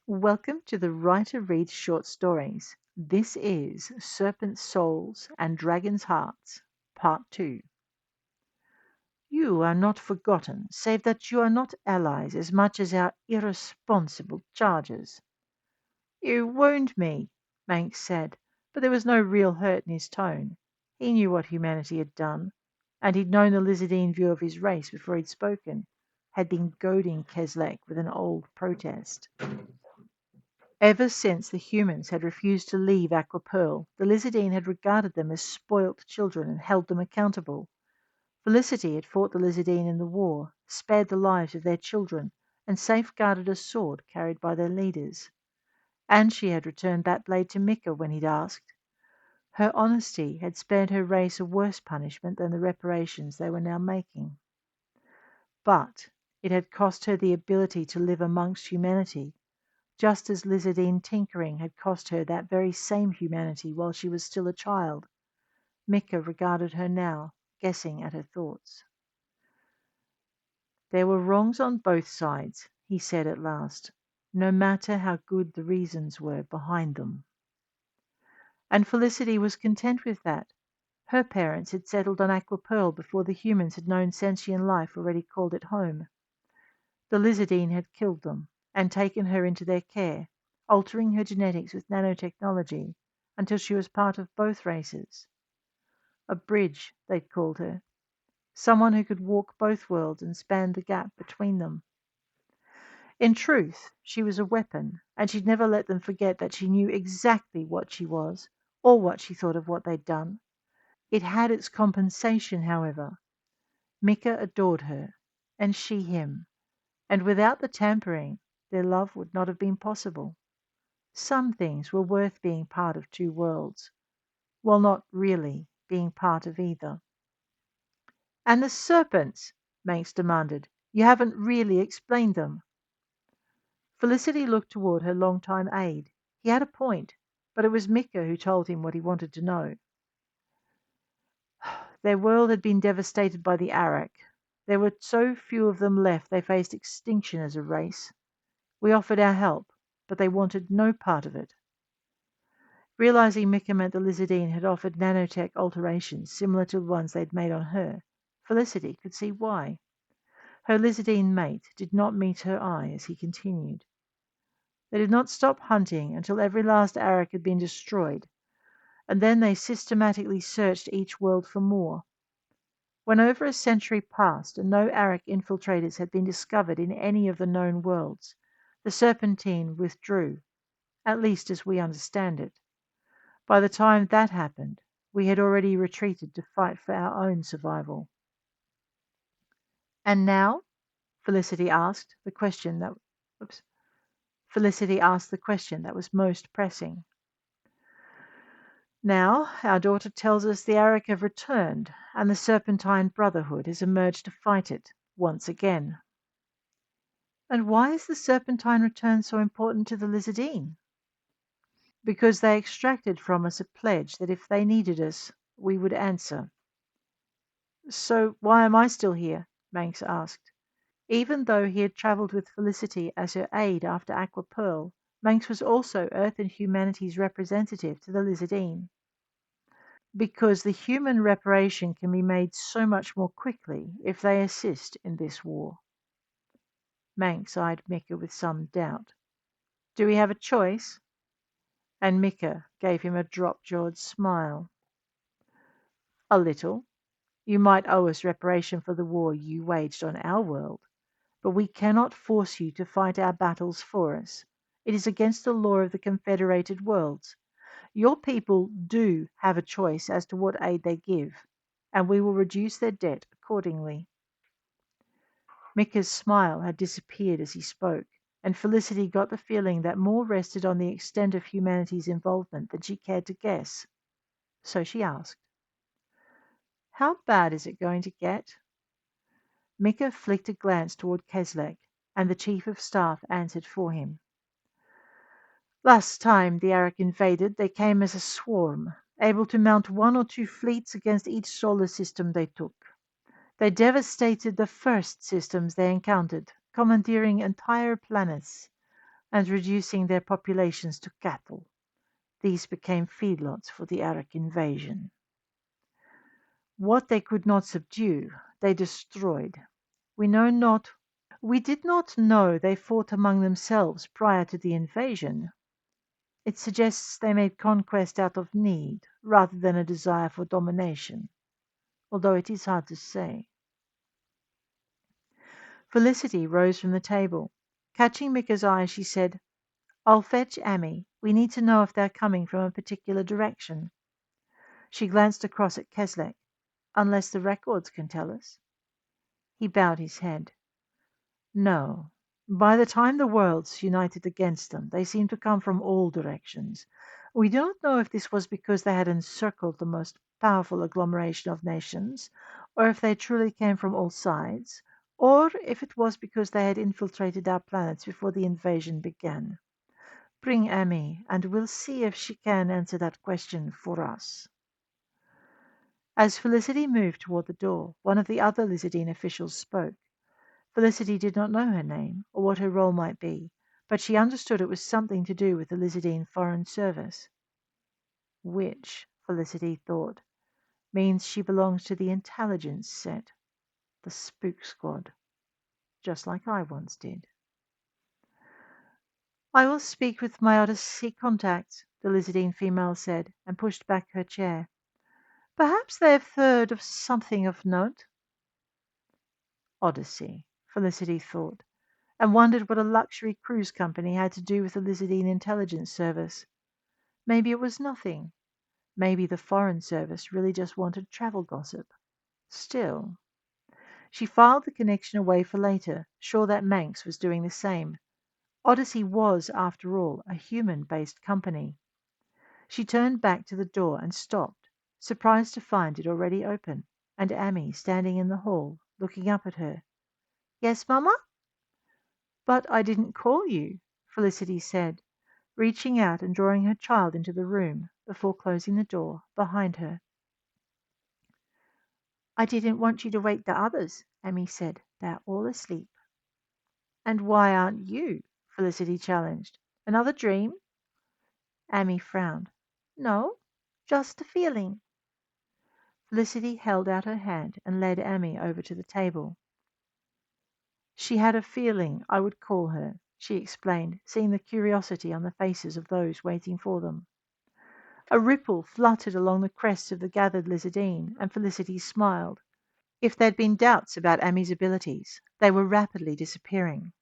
Welcome to the Writer Reads Short Stories. This is Serpents' Souls and Dragons' Hearts, Part 2. You are not forgotten, save that you are not allies as much as our irresponsible charges. You wound me, Manx said, but there was no real hurt in his tone. He knew what humanity had done, and he'd known the lizardine view of his race before he'd spoken, had been goading Keslek with an old protest. Ever since the humans had refused to leave Aquapearl, the lizardine had regarded them as spoilt children and held them accountable. Felicity had fought the lizardine in the war, spared the lives of their children, and safeguarded a sword carried by their leaders. And she had returned that blade to Mika when he'd asked. Her honesty had spared her race a worse punishment than the reparations they were now making. But it had cost her the ability to live amongst humanity, just as lizardine tinkering had cost her that very same humanity while she was still a child. Mika regarded her now, guessing at her thoughts. There were wrongs on both sides, he said at last, no matter how good the reasons were behind them. And Felicity was content with that. Her parents had settled on Aquapearl before the humans had known sentient life already called it home. The lizardine had killed them and taken her into their care, altering her genetics with nanotechnology until she was part of both races. A bridge, they'd called her. Someone who could walk both worlds and span the gap between them. In truth, she was a weapon, and she'd never let them forget that she knew exactly what she was, or what she thought of what they'd done. It had its compensation, however. Mika adored her, and she him, and without the tampering, their love would not have been possible. Some things were worth being part of two worlds, while not really being part of either. And the serpents, Manx demanded. You haven't really explained them. Felicity looked toward her long-time aide. He had a point, but it was Mika who told him what he wanted to know. Their world had been devastated by the Arak. There were so few of them left they faced extinction as a race. We offered our help, but they wanted no part of it. Realizing Mika meant the lizardine had offered nanotech alterations similar to the ones they'd made on her, Felicity could see why. Her lizardine mate did not meet her eye as he continued. They did not stop hunting until every last Arak had been destroyed, and then they systematically searched each world for more. When over a century passed and no Arak infiltrators had been discovered in any of the known worlds, the Serpentine withdrew, at least as we understand it. By the time that happened, we had already retreated to fight for our own survival. And now? Felicity asked the question that oops, Felicity asked the question that was most pressing. Now, our daughter tells us the Arak have returned, and the Serpentine Brotherhood has emerged to fight it once again. And why is the Serpentine return so important to the Lizardine? Because they extracted from us a pledge that if they needed us, we would answer. So why am I still here? Manx asked. Even though he had travelled with Felicity as her aide after Aquapearl, Manx was also Earth and humanity's representative to the Lizardine. Because the human reparation can be made so much more quickly if they assist in this war. Manx eyed Mika with some doubt. Do we have a choice? And Mika gave him a drop-jawed smile. A little. You might owe us reparation for the war you waged on our world, but we cannot force you to fight our battles for us. It is against the law of the Confederated Worlds. Your people do have a choice as to what aid they give, and we will reduce their debt accordingly. Mika's smile had disappeared as he spoke, and Felicity got the feeling that more rested on the extent of humanity's involvement than she cared to guess. So she asked, How bad is it going to get? Mika flicked a glance toward Keslek, and the chief of staff answered for him. Last time the Arak invaded, they came as a swarm, able to mount one or two fleets against each solar system they took. They devastated the first systems they encountered, commandeering entire planets. and reducing their populations to cattle. These became feedlots for the Arak invasion. What they could not subdue, they destroyed. We know not We did not know they fought among themselves prior to the invasion. It suggests they made conquest out of need rather than a desire for domination, although it is hard to say. Felicity rose from the table. Catching Mika's eye, she said, "I'll fetch Amy. We need to know if they're coming from a particular direction." She glanced across at Keslek. "Unless the records can tell us." He bowed his head. "No. By the time the worlds united against them, they seemed to come from all directions. We do not know if this was because they had encircled the most powerful agglomeration of nations, or if they truly came from all sides, or if it was because they had infiltrated our planets before the invasion began. Bring Amy, and we'll see if she can answer that question for us." As Felicity moved toward the door, one of the other Lizardine officials spoke. Felicity did not know her name or what her role might be, but she understood it was something to do with the Lizardine Foreign Service. Which, Felicity thought, means she belongs to the intelligence set, the Spook Squad, just like I once did. "I will speak with my Odyssey contacts," the Lizardine female said, and pushed back her chair. "Perhaps they have heard of something of note." Odyssey, Felicity thought, and wondered what a luxury cruise company had to do with the Lizardine Intelligence Service. Maybe it was nothing. Maybe the Foreign Service really just wanted travel gossip. Still, she filed the connection away for later, sure that Manx was doing the same. Odyssey was, after all, a human-based company. She turned back to the door and stopped, surprised to find it already open, and Amy standing in the hall, looking up at her. "Yes, Mamma?" "But I didn't call you," Felicity said, reaching out and drawing her child into the room before closing the door behind her. "I didn't want you to wake the others," Amy said. "They're all asleep." "And why aren't you?" Felicity challenged. "Another dream?" Amy frowned. "No, just a feeling." Felicity held out her hand and led Amy over to the table. "She had a feeling I would call her," she explained, seeing the curiosity on the faces of those waiting for them. A ripple fluttered along the crests of the gathered Lizardine, and Felicity smiled. If there'd been doubts about Amy's abilities, they were rapidly disappearing.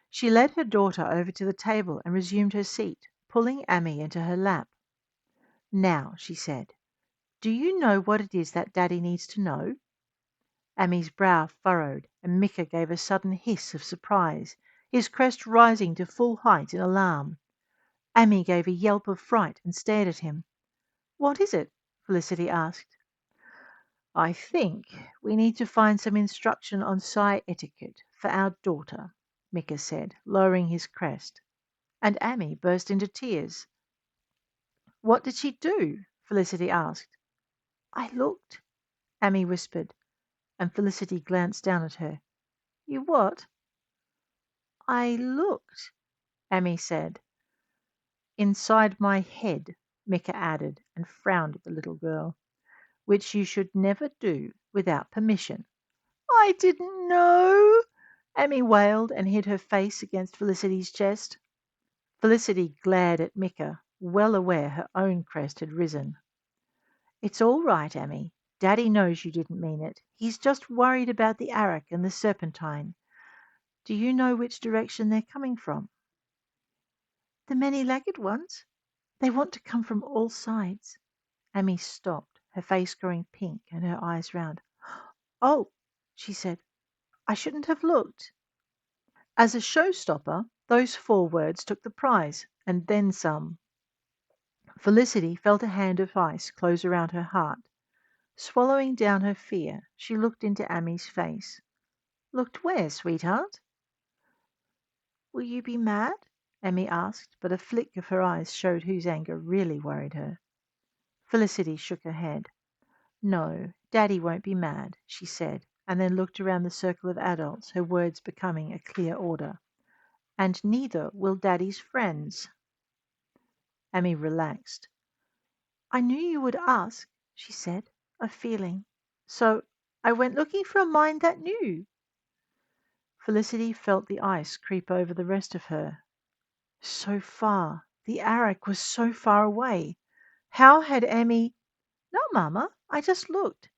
She led her daughter over to the table and resumed her seat, pulling Amy into her lap. "Now," she said, "do you know what it is that Daddy needs to know?" Amy's brow furrowed, and Mika gave a sudden hiss of surprise, his crest rising to full height in alarm. Amy gave a yelp of fright and stared at him. "What is it?" Felicity asked. "I think we need to find some instruction on psi etiquette for our daughter," Mika said, lowering his crest. And Amy burst into tears. "What did she do?" Felicity asked. "I looked," Amy whispered, and Felicity glanced down at her. "You what?" "I looked," Amy said. "Inside my head," Mika added, and frowned at the little girl. "Which you should never do without permission." "I didn't know," Amy wailed and hid her face against Felicity's chest. Felicity glared at Mika, well aware her own crest had risen. "It's all right, Amy. Daddy knows you didn't mean it. He's just worried about the Arak and the Serpentine. Do you know which direction they're coming from?" "The many-legged ones. They want to come from all sides." Amy stopped, her face growing pink and her eyes round. "Oh," she said, "I shouldn't have looked." As a showstopper, those 4 words took the prize, and then some. Felicity felt a hand of ice close around her heart. Swallowing down her fear, she looked into Amy's face. "Looked where, sweetheart?" "Will you be mad?" Amy asked, but a flick of her eyes showed whose anger really worried her. Felicity shook her head. "No, Daddy won't be mad," she said, and then looked around the circle of adults, her words becoming a clear order. And neither will Daddy's friends. Emmy relaxed. I knew you would ask, she said, a feeling. So I went looking for a mind that knew. Felicity felt the ice creep over the rest of her. So far. The Arak was so far away. How had Emmy... No, Mamma, I just looked.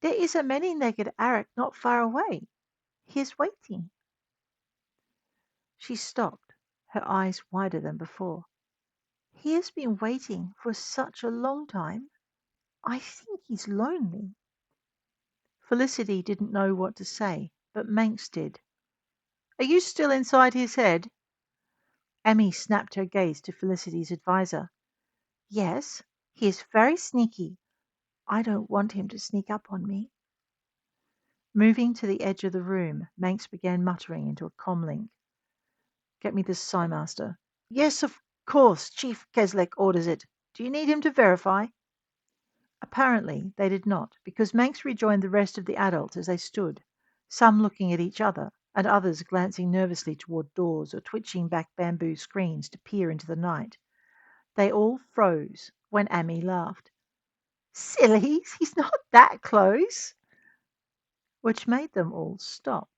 There is a many-legged Arak not far away. He is waiting. She stopped, her eyes wider than before. He has been waiting for such a long time. I think he's lonely. Felicity didn't know what to say, but Manx did. Are you still inside his head? Emmy snapped her gaze to Felicity's advisor. Yes, he is very sneaky. I don't want him to sneak up on me. Moving to the edge of the room, Manx began muttering into a comlink. Get me this Psymaster. Yes, of course, Chief Keslek orders it. Do you need him to verify? Apparently they did not, because Manx rejoined the rest of the adults as they stood, some looking at each other, and others glancing nervously toward doors or twitching back bamboo screens to peer into the night. They all froze when Amy laughed. Sillies, he's not that close. Which made them all stop.